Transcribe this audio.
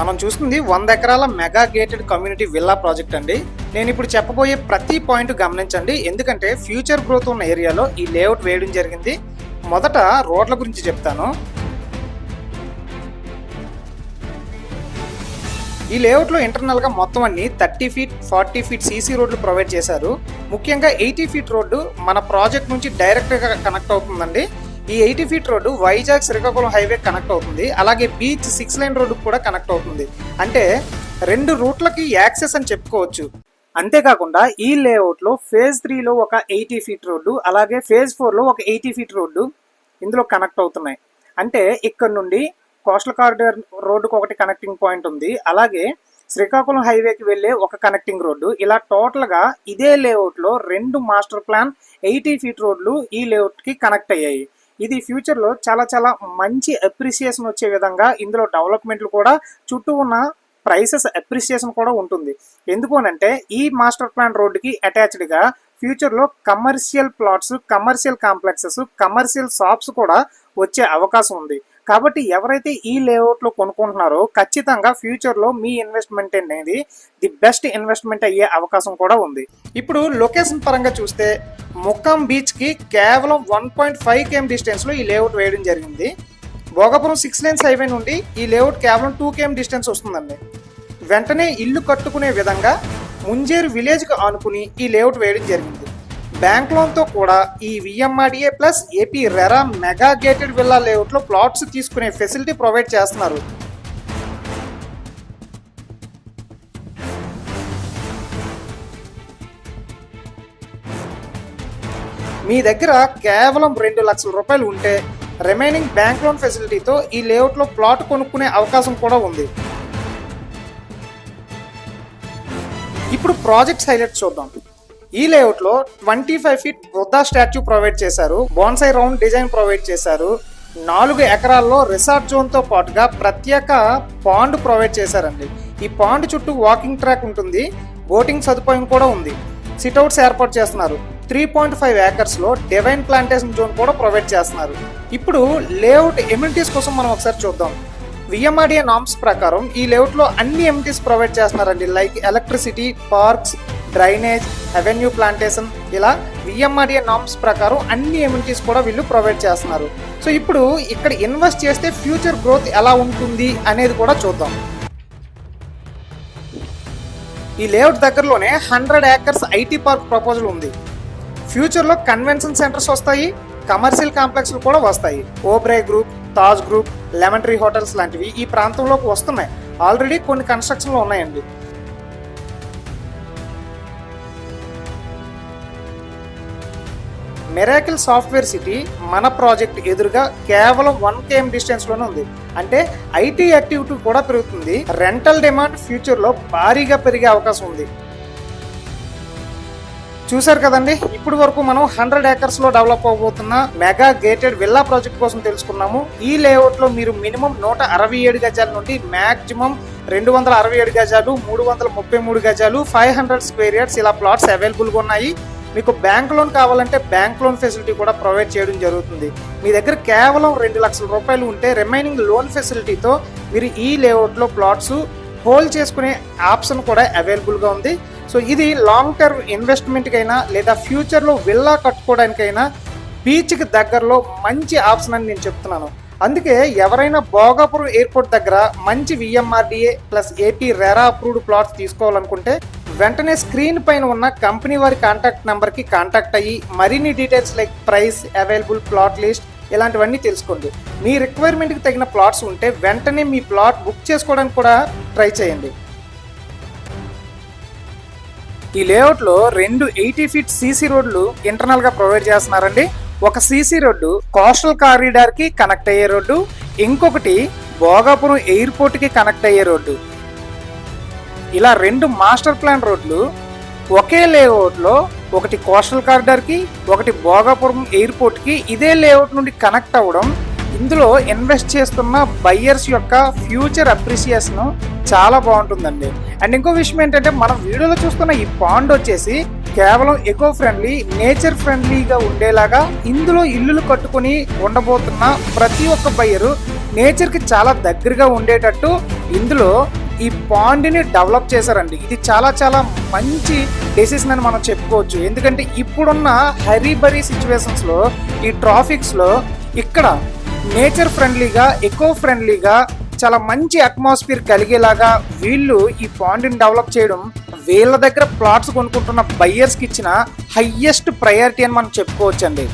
మనం చూస్తుంది 100 ఎకరాల mega gated community villa project అండి. నేను ఇప్పుడు చెప్పబోయే ప్రతి పాయింట్ గమనించండి, ఎందుకంటే ఫ్యూచర్ గ్రోత్ ఉన్న ఏరియాలో ఈ లేఅవుట్ వేయడం జరిగింది. మొదట రోడ్ల గురించి చెప్తాను. ఈ లేఅవుట్లో ఇంటర్నల్గా మొత్తం అన్ని 30 ఫీట్ 40 ఫీట్ సీసీ రోడ్లు ప్రొవైడ్ చేశారు. ముఖ్యంగా 80 ఫీట్ రోడ్డు మన ప్రాజెక్ట్ నుంచి డైరెక్ట్గా కనెక్ట్ అవుతుందండి. ఈ 80 feet road Vizag Srikakulam highway connect అవుతుంది. అలాగే బీచ్ 6 లైన్ రోడ్డు కూడా కనెక్ట్ అవుతుంది. అంటే 2 రూట్లకి యాక్సెస్ అని చెప్పుకోవచ్చు. అంతేకాకుండా ఈ లేఅవుట్లో ఫేజ్ 3లో ఒక 80 ఫీట్ రోడ్డు, అలాగే ఫేజ్ 4లో ఒక 80 ఫీట్ రోడ్డు ఇందులో కనెక్ట్ అవుతున్నాయి. అంటే ఇక్కడ నుండి కోస్టల్ కారిడార్ రోడ్డుకు ఒకటి కనెక్టింగ్ పాయింట్ ఉంది, అలాగే శ్రీకాకుళం హైవేకి వెళ్ళే ఒక కనెక్టింగ్ రోడ్డు. ఇలా టోటల్గా ఇదే లేఅవుట్లో 2 మాస్టర్ ప్లాన్ 80 ఫీట్ రోడ్లు ఈ లేఅవుట్కి కనెక్ట్ అయ్యాయి. ఇది ఫ్యూచర్లో చాలా మంచి అప్రిసియేషన్ వచ్చే విధంగా ఇందులో డెవలప్మెంట్లు కూడా, చుట్టూ ఉన్న ప్రైసెస్ అప్రిసియేషన్ కూడా ఉంటుంది. ఎందుకు అనంటే ఈ మాస్టర్ ప్లాన్ రోడ్డుకి అటాచ్డ్గా ఫ్యూచర్లో commercial plots, commercial complexes, commercial shops కూడా వచ్చే అవకాశం ఉంది. కాబట్టి ఎవరైతే ఈ లేఅవుట్లో కొనుక్కుంటున్నారో ఖచ్చితంగా ఫ్యూచర్లో మీ ఇన్వెస్ట్మెంట్ అనేది ది బెస్ట్ ఇన్వెస్ట్మెంట్ అయ్యే అవకాశం కూడా ఉంది. ఇప్పుడు లొకేషన్ పరంగా చూస్తే ముక్కాం బీచ్కి కేవలం 1.5 km డిస్టెన్స్లో ఈ లేఅవుట్ వేయడం జరిగింది. భోగాపురం 6 లైన్స్ హైవే నుండి ఈ లేఅవుట్ కేవలం 2 km డిస్టెన్స్ వస్తుందండి. వెంటనే ఇల్లు కట్టుకునే విధంగా ముంజేరు విలేజ్కి ఆనుకుని ఈ లేఅవుట్ వేయడం జరిగింది. బ్యాంక్ లోన్తో కూడా ఈ VMRDA plus AP RERA mega gated villa లేఅవుట్లో ప్లాట్స్ తీసుకునే ఫెసిలిటీ ప్రొవైడ్ చేస్తున్నారు. మీ దగ్గర కేవలం 2 లక్షల రూపాయలు ఉంటే రిమైనింగ్ బ్యాంక్ లోన్ ఫెసిలిటీతో ఈ లేఅవుట్లో ప్లాట్ కొనుక్కునే అవకాశం కూడా ఉంది. ఇప్పుడు ప్రాజెక్ట్స్ హైలైట్స్ చూద్దాం. ఈ లేఅవుట్లో 25 ఫీట్ బుద్ధా స్టాచ్యూ ప్రొవైడ్ చేశారు, బోన్సాయి రౌండ్ డిజైన్ ప్రొవైడ్ చేశారు, 4 ఎకరాల్లో రిసార్ట్ జోన్తో పాటుగా ప్రత్యేక పాండ్ ప్రొవైడ్ చేశారండి. ఈ పాండ్ చుట్టూ వాకింగ్ ట్రాక్ ఉంటుంది, బోటింగ్ సదుపాయం కూడా ఉంది. సిట్అవుట్స్ ఏర్పాటు చేస్తున్నారు. 3.5 ఏకర్స్లో డివైన్ ప్లాంటేషన్ జోన్ కూడా ప్రొవైడ్ చేస్తున్నారు. ఇప్పుడు లేఅవుట్ ఎమ్యూనిటీస్ కోసం మనం ఒకసారి చూద్దాం. విఎంఆర్డిఏ నామ్స్ ప్రకారం ఈ లేఅవుట్లో అన్ని ఎమ్యూనిటీస్ ప్రొవైడ్ చేస్తున్నారండి. Like electricity, parks, drainage, avenue plantation, ఇలా విఎంఆర్డిఏ నామ్స్ ప్రకారం అన్ని ఎమ్యూనిటీస్ కూడా వీళ్ళు ప్రొవైడ్ చేస్తున్నారు. సో ఇప్పుడు ఇక్కడ ఇన్వెస్ట్ చేస్తే ఫ్యూచర్ గ్రోత్ ఎలా ఉంటుంది అనేది కూడా చూద్దాం. ఈ లేఅవుట్ దగ్గరలోనే 100 ఏకర్స్ ఐటీ పార్క్ ప్రపోజల్ ఉంది. ఫ్యూచర్లో కన్వెన్షన్ సెంటర్స్ వస్తాయి, కమర్షియల్ కాంప్లెక్స్లు కూడా వస్తాయి. Oberoi group, Taj group, lemon tree hotels లాంటివి ఈ ప్రాంతంలోకి వస్తున్నాయి. ఆల్రెడీ కొన్ని కన్స్ట్రక్షన్లో ఉన్నాయండి. మిరాకిల్ సాఫ్ట్వేర్ సిటీ మన ప్రాజెక్ట్ ఎదురుగా కేవలం 1 km డిస్టెన్స్లోనే ఉంది. అంటే ఐటీ యాక్టివిటీ కూడా పెరుగుతుంది. రెంటల్ డిమాండ్ ఫ్యూచర్లో భారీగా పెరిగే అవకాశం ఉంది. చూసారు కదండి, ఇప్పుడు వరకు మనం 100 ఏకర్స్లో డెవలప్ అవబోతున్న మెగా గేటెడ్ విల్లా ప్రాజెక్ట్ కోసం తెలుసుకున్నాము. ఈ లేఅవుట్లో మీరు మినిమం 167 గజాల నుండి మ్యాక్సిమం 267 గజాలు, 333 గజాలు, 500 స్క్వేర్ యార్డ్స్ ఇలా ప్లాట్స్ అవైలబుల్గా ఉన్నాయి. మీకు బ్యాంక్ లోన్ కావాలంటే బ్యాంక్ లోన్ ఫెసిలిటీ కూడా ప్రొవైడ్ చేయడం జరుగుతుంది. మీ దగ్గర కేవలం 2 లక్షల రూపాయలు ఉంటే రిమైనింగ్ లోన్ ఫెసిలిటీతో మీరు ఈ లేఅవుట్లో ప్లాట్స్ హోల్డ్ చేసుకునే ఆప్షన్ కూడా అవైలబుల్గా ఉంది. సో ఇది లాంగ్ టర్మ్ ఇన్వెస్ట్మెంట్కైనా లేదా ఫ్యూచర్లో విల్లా కట్టుకోవడానికైనా బీచ్కి దగ్గరలో మంచి ఆప్షన్ అని నేను చెప్తున్నాను. అందుకే ఎవరైనా భోగాపురం ఎయిర్పోర్ట్ దగ్గర మంచి VMRDA plus AP RERA approved plots తీసుకోవాలనుకుంటే వెంటనే స్క్రీన్ పైన ఉన్న కంపెనీ వారి కాంటాక్ట్ నెంబర్కి కాంటాక్ట్ అయ్యి మరిన్ని details like price, available plot list ఇలాంటివన్నీ తెలుసుకోండి. మీ రిక్వైర్మెంట్కి తగిన ప్లాట్స్ ఉంటే వెంటనే మీ ప్లాట్ బుక్ చేసుకోవడానికి కూడా ట్రై చేయండి. ఈ లేఅవుట్లో 2 80 ఫీట్ సీసీ రోడ్లు ఇంటర్నల్గా ప్రొవైడ్ చేస్తున్నారండి. ఒక సీసీ రోడ్డు కోస్టల్ కారిడార్కి కనెక్ట్ అయ్యే రోడ్డు, ఇంకొకటి భోగాపురం ఎయిర్పోర్ట్కి కనెక్ట్ అయ్యే రోడ్డు. ఇలా 2 మాస్టర్ ప్లాన్ రోడ్లు ఒకే లేఅవుట్లో, ఒకటి కోస్టల్ కారిడార్కి, ఒకటి భోగాపురం ఎయిర్పోర్ట్కి ఇదే లేఅవుట్ నుండి కనెక్ట్ అవ్వడం ఇందులో ఇన్వెస్ట్ చేస్తున్న బయ్యర్స్ యొక్క ఫ్యూచర్ అప్రిసియేషన్ చాలా బాగుంటుందండి. అండ్ ఇంకో విషయం ఏంటంటే మనం వీడియోలో చూస్తున్న ఈ పాండ్ వచ్చేసి కేవలం ఎకో ఫ్రెండ్లీ, నేచర్ ఫ్రెండ్లీగా ఉండేలాగా ఇందులో ఇల్లులు కట్టుకుని ఉండబోతున్న ప్రతి ఒక్క బయ్యరు నేచర్కి చాలా దగ్గరగా ఉండేటట్టు ఇందులో ఈ పాండ్ని డెవలప్ చేశారండి. ఇది చాలా చాలా మంచి డెసిషన్ అని మనం చెప్పుకోవచ్చు. ఎందుకంటే ఇప్పుడున్న హరీబరీ సిచ్యువేషన్స్లో, ఈ ట్రాఫిక్స్లో ఇక్కడ నేచర్ ఫ్రెండ్లీగా, ఎకో ఫ్రెండ్లీగా చాలా మంచి అట్మాస్ఫియర్ కలిగేలాగా వీళ్ళు ఈ పాండ్ని డెవలప్ చేయడం వీళ్ళ దగ్గర ప్లాట్స్ కొనుక్కుంటున్న బయ్యర్స్కి ఇచ్చిన హయ్యెస్ట్ ప్రయారిటీ అని మనం చెప్పుకోవచ్చు అండి.